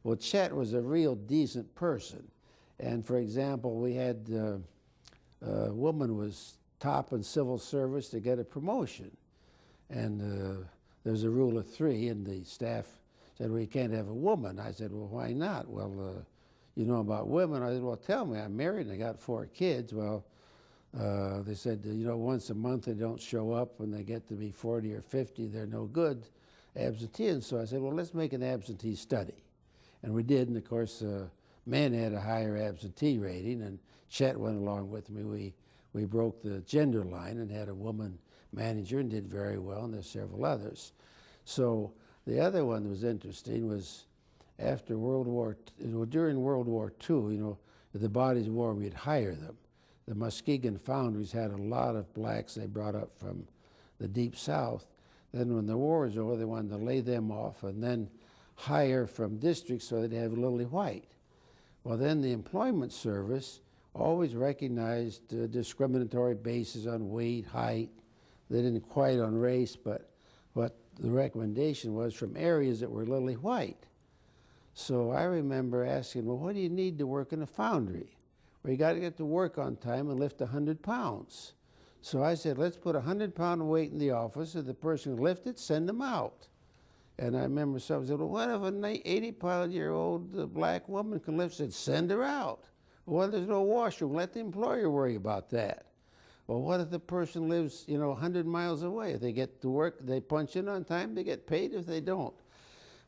Well, Chet was a real decent person. And for example, we had a woman was top in civil service to get a promotion. And there's a rule of 3, and the staff said, well, you can't have a woman. I said, well, why not? Well, you know about women? I said, well, tell me, I'm married and I got 4 kids. Well, they said, you know, once a month they don't show up. When they get to be 40 or 50, they're no good, absentee. And so I said, well, let's make an absentee study. And we did, and of course, men had a higher absentee rating, and Chet went along with me. We broke the gender line and had a woman manager and did very well, and there's several others. So the other one that was interesting was after World War, during World War II, you know, if the bodies of war, we'd hire them. The Muskegon foundries had a lot of blacks they brought up from the Deep South. Then when the war was over, they wanted to lay them off and then hire from districts so they'd have lily white. Well, then the Employment Service always recognized discriminatory bases on weight, height. They didn't quite on race, but what the recommendation was from areas that were lily white. So I remember asking, well, what do you need to work in a foundry? Well, you got to get to work on time and lift 100 pounds. So I said, let's put 100-pound weight in the office. If the person can lift it, send them out. And I remember someone said, well, what if an 80-pound-year-old black woman can lift? I said, send her out. Well, there's no washroom. Let the employer worry about that. Well, what if the person lives, you know, 100 miles away? If they get to work, they punch in on time, they get paid. If they don't.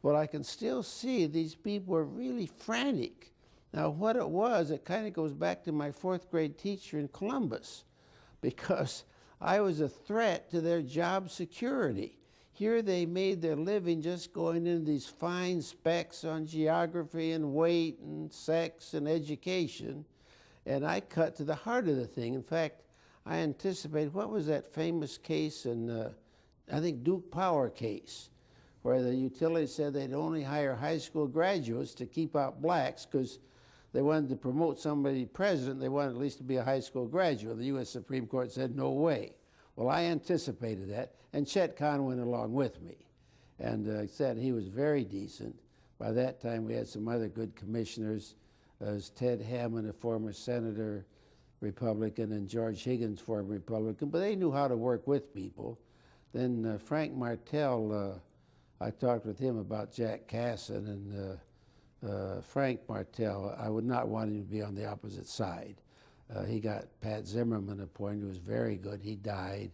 Well, I can still see these people are really frantic. Now, what it was, it kind of goes back to my 4th grade teacher in Columbus, because I was a threat to their job security. Here they made their living just going into these fine specs on geography and weight and sex and education, and I cut to the heart of the thing. In fact, I anticipate, what was that famous case in, I think, Duke Power case, where the utility said they'd only hire high school graduates to keep out blacks because they wanted to promote somebody president. They wanted at least to be a high school graduate. The U.S. Supreme Court said, no way. Well, I anticipated that, and Chet Kahn went along with me. And said he was very decent. By that time, we had some other good commissioners. As Ted Hammond, a former senator, Republican, and George Higgins, former Republican, but they knew how to work with people. Then Frank Martell, I talked with him about Jack Casson, and Frank Martell, I would not want him to be on the opposite side. He got Pat Zimmerman appointed, who was very good. He died.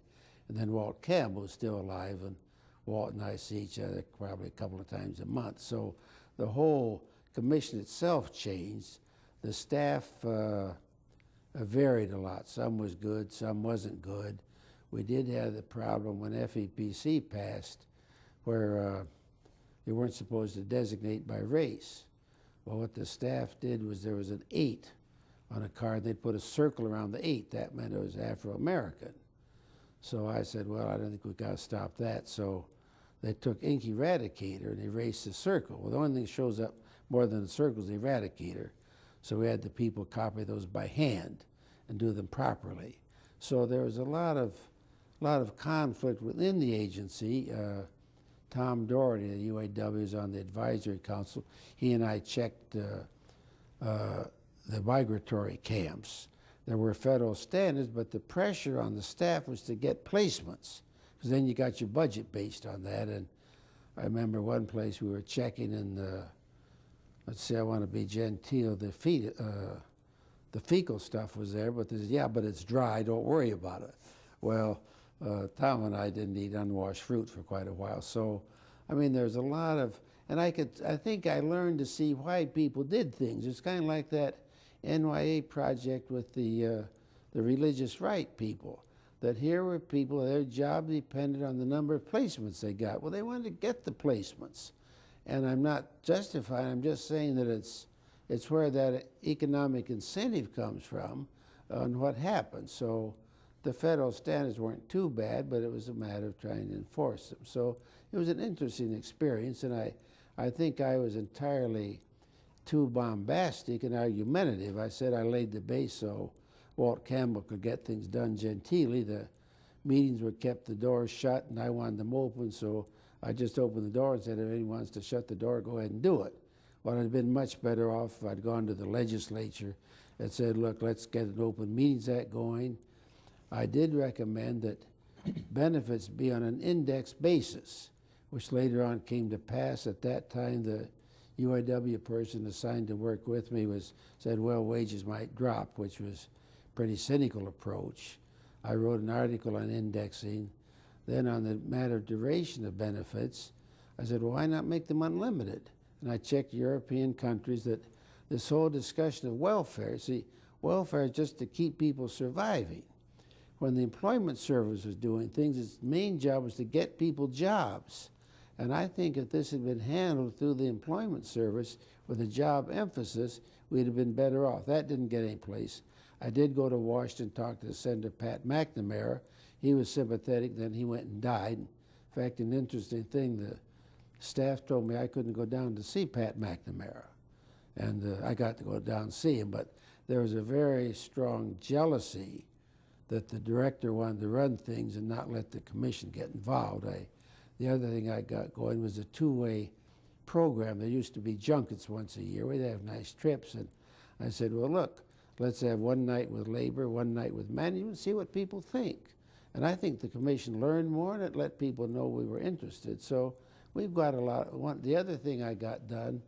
And then Walt Campbell was still alive, and Walt and I see each other probably a couple of times a month. So the whole commission itself changed. The staff varied a lot. Some was good, some wasn't good. We did have the problem when FEPC passed, where they weren't supposed to designate by race. Well, what the staff did was there was an 8 on a card. They'd put a circle around the 8. That meant it was Afro-American. So I said, well, I don't think we've got to stop that. So they took ink eradicator and erased the circle. Well, the only thing that shows up more than the circle is the eradicator. So we had the people copy those by hand and do them properly. So there was a lot of conflict within the agency. Tom Doherty, the UAW, is on the advisory council. He and I checked the migratory camps. There were federal standards, but the pressure on the staff was to get placements, because then you got your budget based on that. And I remember one place we were checking, and let's say I want to be genteel, the fecal stuff was there, but they said, yeah, but it's dry, don't worry about it. Well, Tom and I didn't eat unwashed fruit for quite a while. So, I mean, there's a lot of, and I think I learned to see why people did things. It's kind of like that NYA project with the religious right people, that here were people, their job depended on the number of placements they got. Well, they wanted to get the placements. And I'm not justifying, I'm just saying that it's where that economic incentive comes from and what happens. So the federal standards weren't too bad, but it was a matter of trying to enforce them. So it was an interesting experience, and I think I was entirely too bombastic and argumentative. I said I laid the base so Walt Campbell could get things done genteelly. The meetings were kept the doors shut, and I wanted them open, so I just opened the door and said, if anyone wants to shut the door, go ahead and do it. Well, I'd been much better off if I'd gone to the legislature and said, look, let's get an Open Meetings Act going. I did recommend that benefits be on an index basis, which later on came to pass. At that time, the UIW person assigned to work with me said, well, wages might drop, which was a pretty cynical approach. I wrote an article on indexing. Then on the matter of duration of benefits, I said, well, why not make them unlimited? And I checked European countries that this whole discussion of welfare, see, welfare is just to keep people surviving. When the Employment Service was doing things, its main job was to get people jobs. And I think if this had been handled through the Employment Service with a job emphasis, we'd have been better off. That didn't get any place. I did go to Washington, talk to Senator Pat McNamara. He was sympathetic, then he went and died. In fact, an interesting thing, the staff told me I couldn't go down to see Pat McNamara. And I got to go down and see him, but there was a very strong jealousy that the director wanted to run things and not let the commission get involved. The other thing I got going was a two-way program. There used to be junkets once a year. We'd have nice trips, and I said, well, look, let's have one night with labor, one night with management, see what people think. And I think the commission learned more, and it let people know we were interested. So we've got a lot. The other thing I got done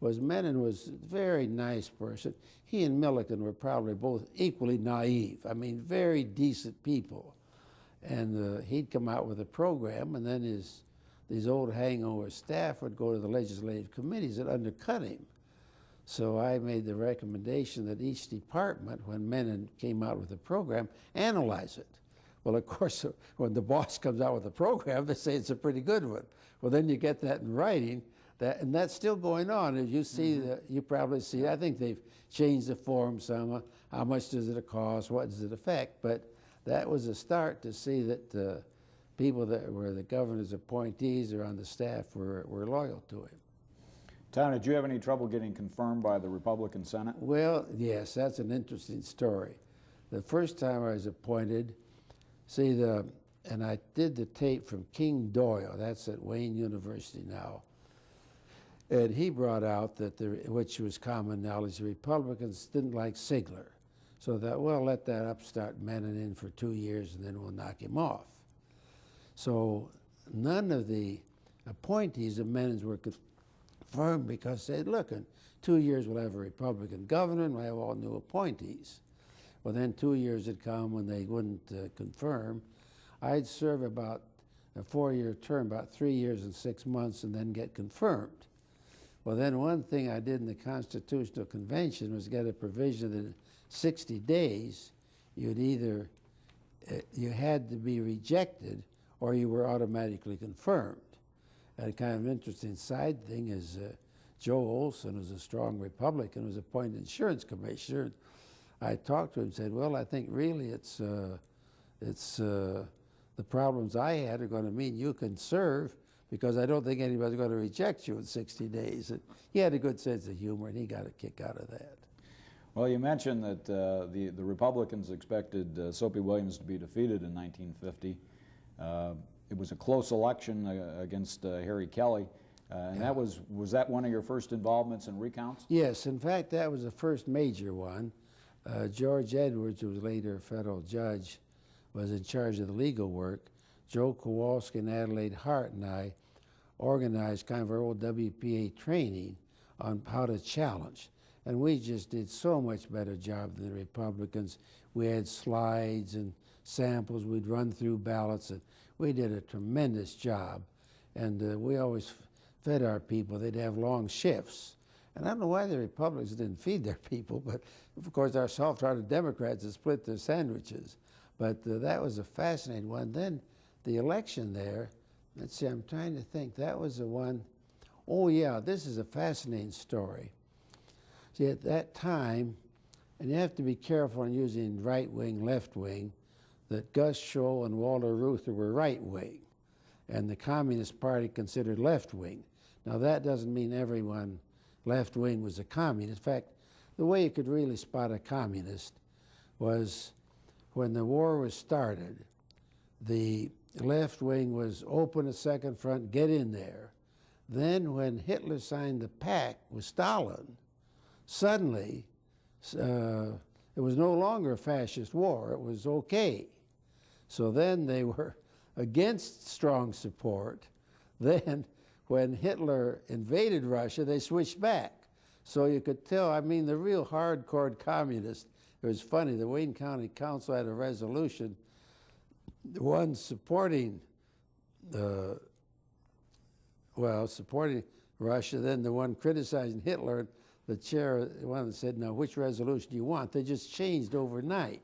was Menon was a very nice person. He and Milliken were probably both equally naive. I mean, very decent people. And he'd come out with a program, and then these old hangover staff would go to the legislative committees and undercut him. So I made the recommendation that each department, when Menon came out with a program, analyze it. Well, of course, when the boss comes out with a program, they say it's a pretty good one. Well, then you get that in writing, and that's still going on. As you see, you probably see, I think they've changed the form some. How much does it cost? What does it affect? But that was a start to see that people that were the governor's appointees or on the staff were loyal to him. Tom, did you have any trouble getting confirmed by the Republican Senate? Well, yes, that's an interesting story. The first time I was appointed, and I did the tape from King Doyle, that's at Wayne University now, and he brought out that, which was common knowledge, the Republicans didn't like Sigler. So that, well, let that upstart Menon in for 2 years and then we'll knock him off. So none of the appointees of Menon's were confirmed because they said, look, in 2 years we'll have a Republican governor and we'll have all new appointees. Well, then 2 years had come when they wouldn't confirm. I'd serve about a 4-year term, about 3 years and 6 months, and then get confirmed. Well, then one thing I did in the Constitutional Convention was get a provision that in 60 days you'd either, you had to be rejected or you were automatically confirmed. And a kind of interesting side thing is Joe Olson, who's a strong Republican, was appointed insurance commissioner. I talked to him and said, well, I think really the problems I had are going to mean you can serve because I don't think anybody's going to reject you in 60 days. And he had a good sense of humor, and he got a kick out of that. Well, you mentioned that the Republicans expected Soapy Williams to be defeated in 1950. It was a close election against Harry Kelly. And that was that one of your first involvements in recounts? Yes, in fact, that was the first major one. George Edwards, who was later a federal judge, was in charge of the legal work. Joe Kowalski and Adelaide Hart and I organized kind of our old WPA training on how to challenge. And we just did so much better job than the Republicans. We had slides and samples. We'd run through ballots, and we did a tremendous job. And we always fed our people. They'd have long shifts. And I don't know why the Republicans didn't feed their people, but of course our soft-hearted Democrats had split their sandwiches. But that was a fascinating one. Then the election there, let's see, I'm trying to think, that was the one, oh yeah, this is a fascinating story. See, at that time, and you have to be careful in using right wing, left wing, that Gus Scholl and Walter Reuther were right wing, and the Communist Party considered left wing. Now that doesn't mean everyone left wing was a communist. In fact, the way you could really spot a communist was when the war was started, the left wing was open a second front, get in there. Then when Hitler signed the pact with Stalin, suddenly it was no longer a fascist war. It was okay. So then they were against strong support. Then when Hitler invaded Russia, they switched back. So you could tell, I mean, the real hardcore communists, it was funny, the Wayne County Council had a resolution, the one supporting supporting Russia, then the one criticizing Hitler, the chair, the one that said, now which resolution do you want? They just changed overnight.